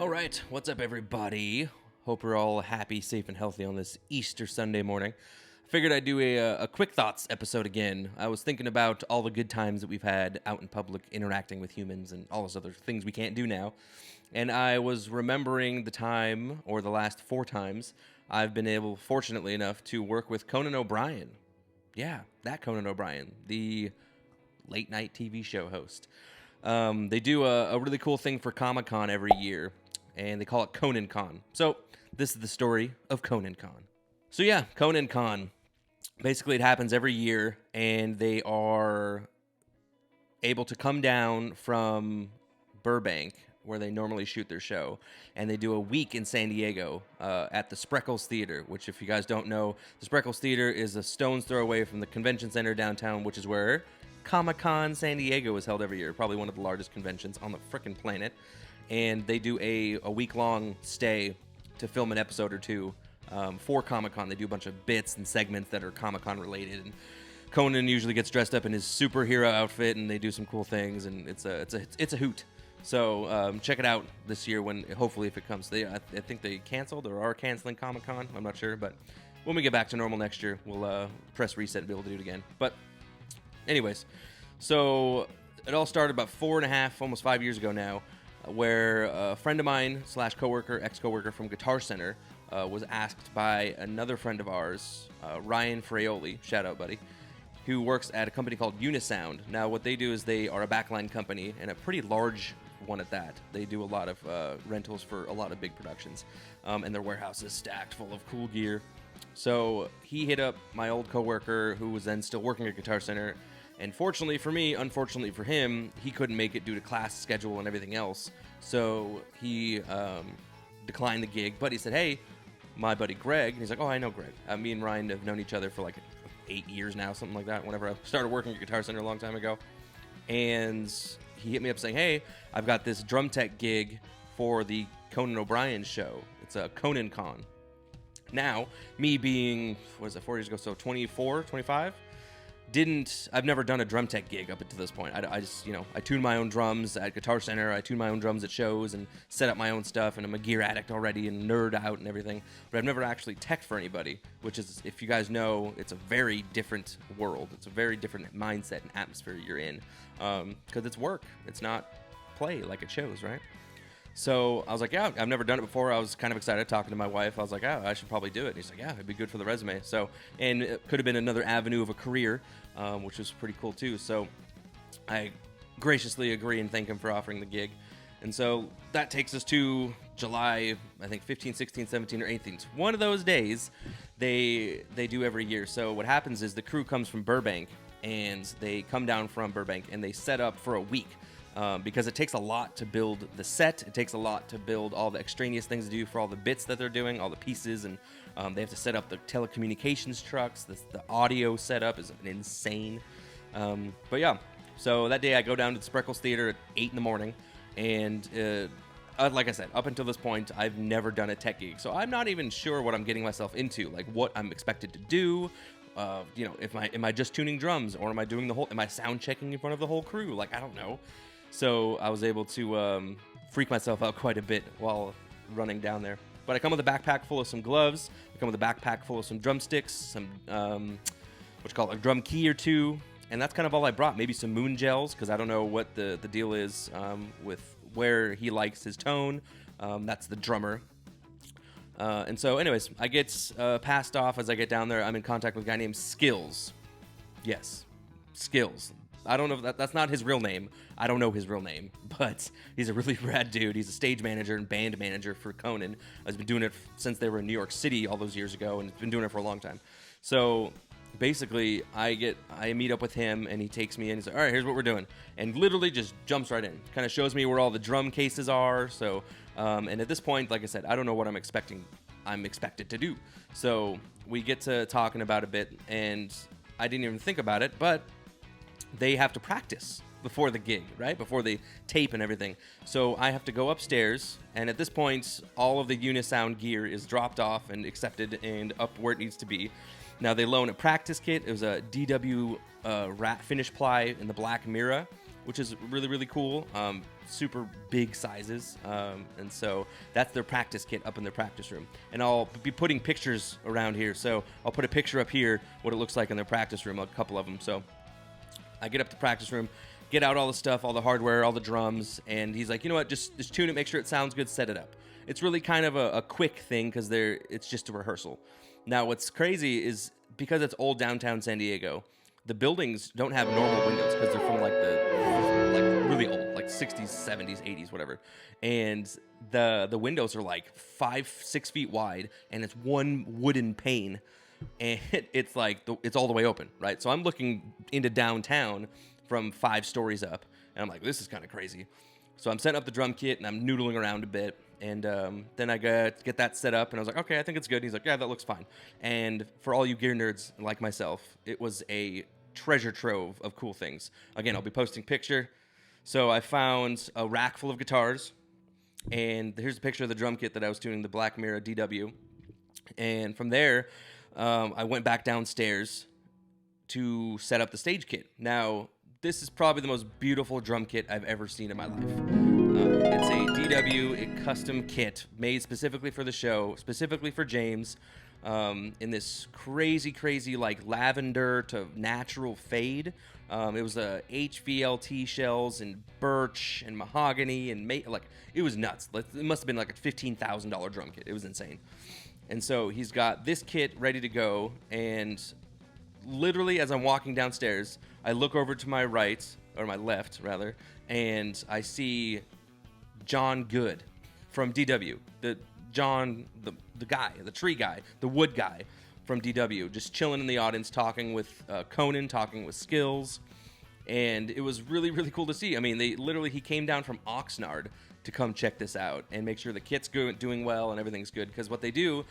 All right, what's up, everybody? Hope we're all happy, safe, and healthy on this Easter Sunday morning. I figured I'd do a quick thoughts episode again. I was thinking about all the good times that we've had out in public interacting with humans and all those other things we can't do now. And I was remembering the time, or the last 4 times, I've been able, fortunately enough, to work with Conan O'Brien. Yeah, that Conan O'Brien, the late-night TV show host. They do a really cool thing for Comic-Con every year, and they call it Conan Con. So this is the story of Conan Con. So yeah, Conan Con. Basically, it happens every year, and they are able to come down from Burbank, where they normally shoot their show, and they do a week in San Diego at the Spreckles Theater, which, if you guys don't know, the Spreckles Theater is a stone's throw away from the convention center downtown, which is where Comic-Con San Diego is held every year, probably one of the largest conventions on the frickin' planet. And they do a week-long stay to film an episode or two for Comic-Con. They do a bunch of bits and segments that are Comic-Con related, and Conan usually gets dressed up in his superhero outfit, and they do some cool things, and it's a hoot. So check it out this year when, hopefully, if it comes. I think they canceled or are canceling Comic-Con. I'm not sure, but when we get back to normal next year, we'll press reset and be able to do it again. But anyways, so it all started about 4.5, almost 5 years ago now, where a friend of mine / ex-coworker from Guitar Center was asked by another friend of ours, Ryan Fraioli, shout out buddy, who works at a company called Unisound. Now what they do is they are a backline company, and a pretty large one at that. They do a lot of rentals for a lot of big productions, and their warehouse is stacked full of cool gear. So he hit up my old coworker, who was then still working at Guitar Center, and fortunately for me, unfortunately for him, he couldn't make it due to class schedule and everything else. So he declined the gig, but he said, hey, my buddy Greg, and he's like, oh, I know Greg. Me and Ryan have known each other for like 8 years now, something like that, whenever I started working at Guitar Center a long time ago. And he hit me up saying, hey, I've got this drum tech gig for the Conan O'Brien show. It's a Conan Con. Now, me being, 4 years ago, so 24, 25? I've never done a drum tech gig up until this point. I just, I tune my own drums at Guitar Center, I tune my own drums at shows and set up my own stuff, and I'm a gear addict already and nerd out and everything, but I've never actually teched for anybody, which is, if you guys know, it's a very different world. It's a very different mindset and atmosphere you're in, because it's work. It's not play like it shows, right? So I was like, yeah, I've never done it before. I was kind of excited talking to my wife. I was like, I should probably do it. And he's like, yeah, it'd be good for the resume. So, and it could have been another avenue of a career, which was pretty cool too. So I graciously agree and thank him for offering the gig. And so that takes us to July, I think 15, 16, 17, or 18. It's one of those days they do every year. So what happens is the crew comes from Burbank, and they come down from Burbank, and they set up for a week. Because it takes a lot to build the set. It takes a lot to build all the extraneous things to do for all the bits that they're doing, all the pieces, and they have to set up the telecommunications trucks. The audio setup is insane. But yeah, so that day I go down to the Spreckles Theater at 8 in the morning, and like I said, up until this point, I've never done a tech gig, so I'm not even sure what I'm getting myself into, like what I'm expected to do. Am I just tuning drums, or am I sound checking in front of the whole crew? Like, I don't know. So I was able to freak myself out quite a bit while running down there. But I come with a backpack full of some gloves. I come with a backpack full of some drumsticks, some a drum key or two, and that's kind of all I brought. Maybe some moon gels, because I don't know what the deal is with where he likes his tone. That's the drummer. And so, anyways, I get passed off as I get down there. I'm in contact with a guy named Skills. Yes, Skills. I don't know if that's not his real name. I don't know his real name, but he's a really rad dude. He's a stage manager and band manager for Conan. He's been doing it since they were in New York City all those years ago, and he's been doing it for a long time. So basically, I meet up with him, and he takes me in. He's like, all right, here's what we're doing, and literally just jumps right in. Kind of shows me where all the drum cases are. So, and at this point, like I said, I don't know what I'm expected to do. So we get to talking about a bit, and I didn't even think about it, but they have to practice before the gig, right? Before they tape and everything. So I have to go upstairs, and at this point, all of the Unisound gear is dropped off and accepted and up where it needs to be. Now, they loan a practice kit. It was a DW rat finish ply in the black Mira. which is really, really cool. Super big sizes. And so that's their practice kit up in their practice room. And I'll be putting pictures around here. So I'll put a picture up here, what it looks like in their practice room, a couple of them. So I get up to the practice room, get out all the stuff, all the hardware, all the drums, and he's like, you know what, just tune it, make sure it sounds good, set it up. It's really kind of a quick thing because it's just a rehearsal. Now, what's crazy is because it's old downtown San Diego, the buildings don't have normal windows because they're from like really old, like 60s, 70s, 80s, whatever. And the windows are like 5-6 feet wide, and it's one wooden pane, and it's like it's all the way open, right? So I'm looking into downtown from 5 stories up, and I'm like, this is kind of crazy. So I'm setting up the drum kit, and I'm noodling around a bit, and then I get that set up, and I was like, okay, I think it's good. And he's like, yeah, that looks fine. And for all you gear nerds like myself, it was a treasure trove of cool things. Again, I'll be posting picture. So I found a rack full of guitars, and here's a picture of the drum kit that I was tuning, the Black Mirror DW. And from there, I went back downstairs to set up the stage kit. Now, this is probably the most beautiful drum kit I've ever seen in my life. It's a DW, a custom kit made specifically for the show, specifically for James, in this crazy, like lavender to natural fade. It was HVLT shells and birch and mahogany and like it was nuts. It must have been like a $15,000 drum kit. It was insane. And so he's got this kit ready to go, and literally as I'm walking downstairs, I look over to my right, or my left rather, and I see John Good from DW. The guy, the tree guy, the wood guy from DW, just chilling in the audience, talking with Conan, talking with Skills, and it was really, really cool to see. I mean, he came down from Oxnard to come check this out and make sure the kit's doing well and everything's good. Because what they do,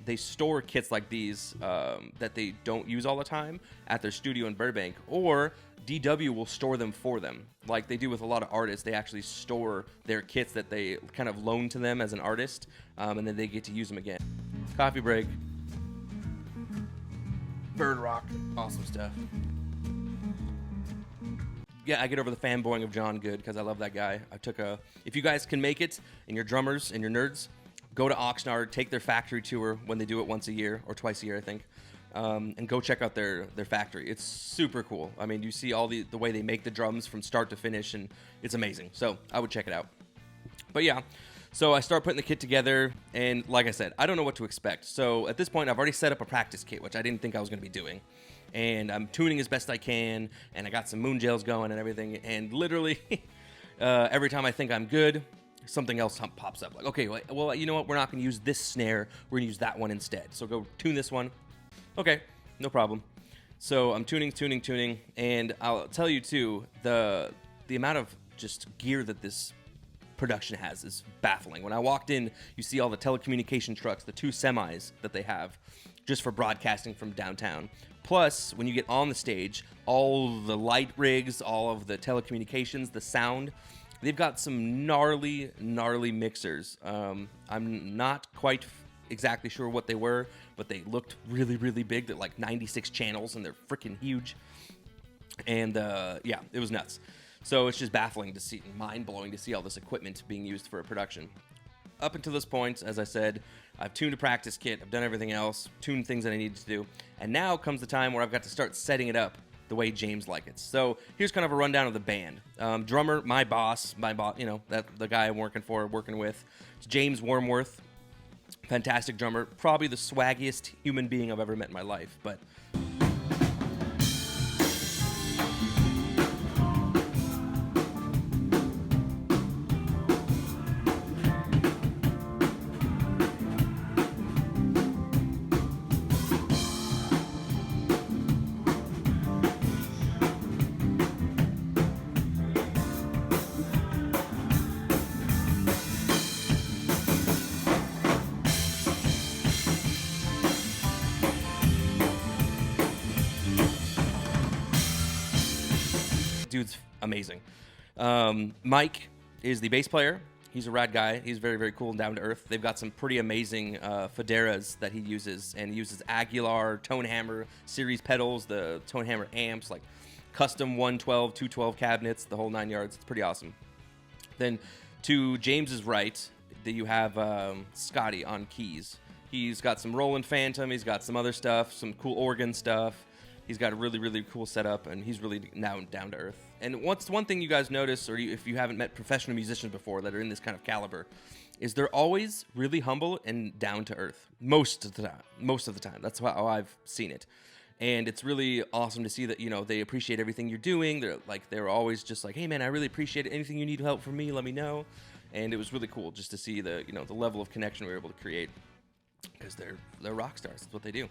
they store kits like these that they don't use all the time at their studio in Burbank, or DW will store them for them. Like they do with a lot of artists, they actually store their kits that they kind of loan to them as an artist, and then they get to use them again. Coffee break. Bird rock. Awesome stuff. Yeah, I get over the fanboying of John Good because I love that guy. If you guys can make it, and you're drummers and you're nerds, go to Oxnard, take their factory tour when they do it once a year, or twice a year, I think, and go check out their factory. It's super cool. I mean, you see all the way they make the drums from start to finish, and it's amazing. So I would check it out. But yeah, so I start putting the kit together, and like I said, I don't know what to expect. So at this point, I've already set up a practice kit, which I didn't think I was going to be doing. And I'm tuning as best I can, and I got some moon gels going and everything, and literally every time I think I'm good, something else pops up. Like, okay, well, you know what? We're not going to use this snare. We're going to use that one instead. So go tune this one. Okay, no problem. So I'm tuning, and I'll tell you, too, the amount of just gear that this production has is baffling. When I walked in, you see all the telecommunication trucks, the 2 semis that they have just for broadcasting from downtown. Plus, when you get on the stage, all the light rigs, all of the telecommunications, the sound, they've got some gnarly mixers. I'm not quite exactly sure what they were, but they looked really, really big. They're like 96 channels, and they're freaking huge. And yeah, it was nuts. So it's just baffling to see, mind-blowing to see all this equipment being used for a production. Up until this point, as I said, I've tuned a practice kit, I've done everything else, tuned things that I needed to do, and now comes the time where I've got to start setting it up the way James likes it. So here's kind of a rundown of the band. Drummer, my boss, you know, the guy I'm working with, it's James Wormworth, fantastic drummer, probably the swaggiest human being I've ever met in my life, but dude's amazing. Mike is the bass player. He's a rad guy. He's very, very cool and down to earth. They've got some pretty amazing Foderas that he uses, and he uses Aguilar Tone Hammer series pedals, the Tone Hammer amps, like custom 112, 212 cabinets, the whole 9 yards. It's pretty awesome. Then to James's right, that you have Scotty on keys. He's got some Roland Phantom. He's got some other stuff, some cool organ stuff. He's got a really, really cool setup, and he's really now down to earth. And what's one thing you guys notice, or if you haven't met professional musicians before that are in this kind of caliber, is they're always really humble and down to earth most of the time. Most of the time, that's how I've seen it. And it's really awesome to see that, you know, they appreciate everything you're doing. They're always just like, hey man, I really appreciate it. Anything you need help from me, let me know. And it was really cool just to see the level of connection we were able to create, because they're rock stars. That's what they do.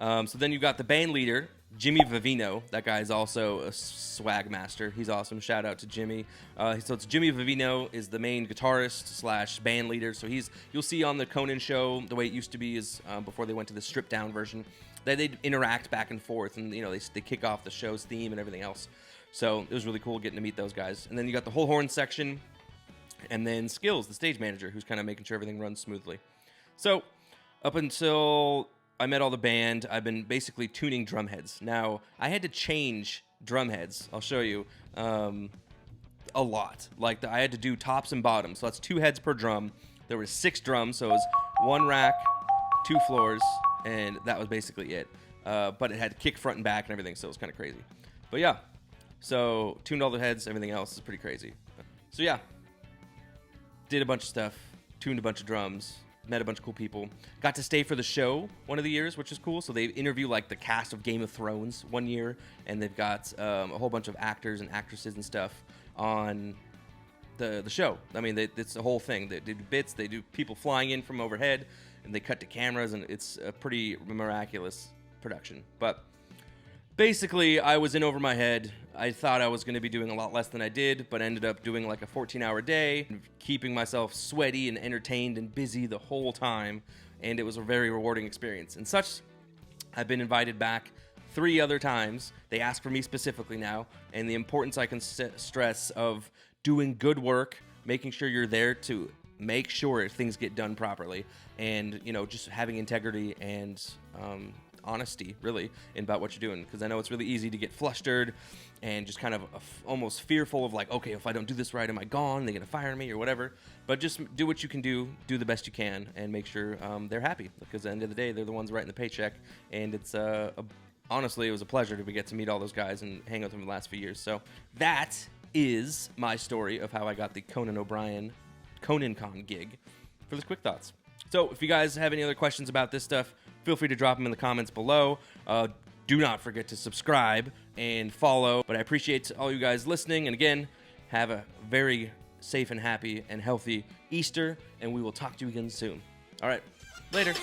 So then you got the band leader, Jimmy Vivino. That guy is also a swag master. He's awesome. Shout out to Jimmy. So it's Jimmy Vivino is the main guitarist / band leader. So you'll see on the Conan show, the way it used to be is before they went to the stripped down version, that they'd interact back and forth, and they kick off the show's theme and everything else. So it was really cool getting to meet those guys. And then you got the whole horn section, and then Skills, the stage manager, who's kind of making sure everything runs smoothly. So up until I met all the band, I've been basically tuning drum heads. Now, I had to change drum heads. I'll show you a lot. Like, I had to do tops and bottoms. So that's 2 heads per drum. There were 6 drums, so it was 1 rack, 2 floors, and that was basically it. But it had kick, front, and back and everything, so it was kind of crazy. But yeah, so tuned all the heads, everything else is pretty crazy. So yeah, did a bunch of stuff, tuned a bunch of drums, met a bunch of cool people. Got to stay for the show one of the years, which is cool. So they interview like the cast of Game of Thrones one year, and they've got a whole bunch of actors and actresses and stuff on the show. I mean, it's the whole thing. They do bits, they do people flying in from overhead, and they cut to cameras, and it's a pretty miraculous production. But basically, I was in over my head. I thought I was going to be doing a lot less than I did, but ended up doing like a 14-hour day, keeping myself sweaty and entertained and busy the whole time, and it was a very rewarding experience. And such, I've been invited back 3 other times. They ask for me specifically now, and the importance I can stress of doing good work, making sure you're there to make sure things get done properly, and just having integrity and honesty really about what you're doing, because I know it's really easy to get flustered and just kind of almost fearful of like, okay, if I don't do this right, am I gone? Are they gonna fire me or whatever? But just do what you can do the best you can, and make sure they're happy, because at the end of the day, they're the ones writing the paycheck. And it's honestly, it was a pleasure to get to meet all those guys and hang out with them the last few years. So that is my story of how I got the Conan O'Brien ConanCon gig for this Quick Thoughts. So if you guys have any other questions about this stuff, feel free to drop them in the comments below. Do not forget to subscribe and follow. But I appreciate all you guys listening. And again, have a very safe and happy and healthy Easter. And we will talk to you again soon. All right, later.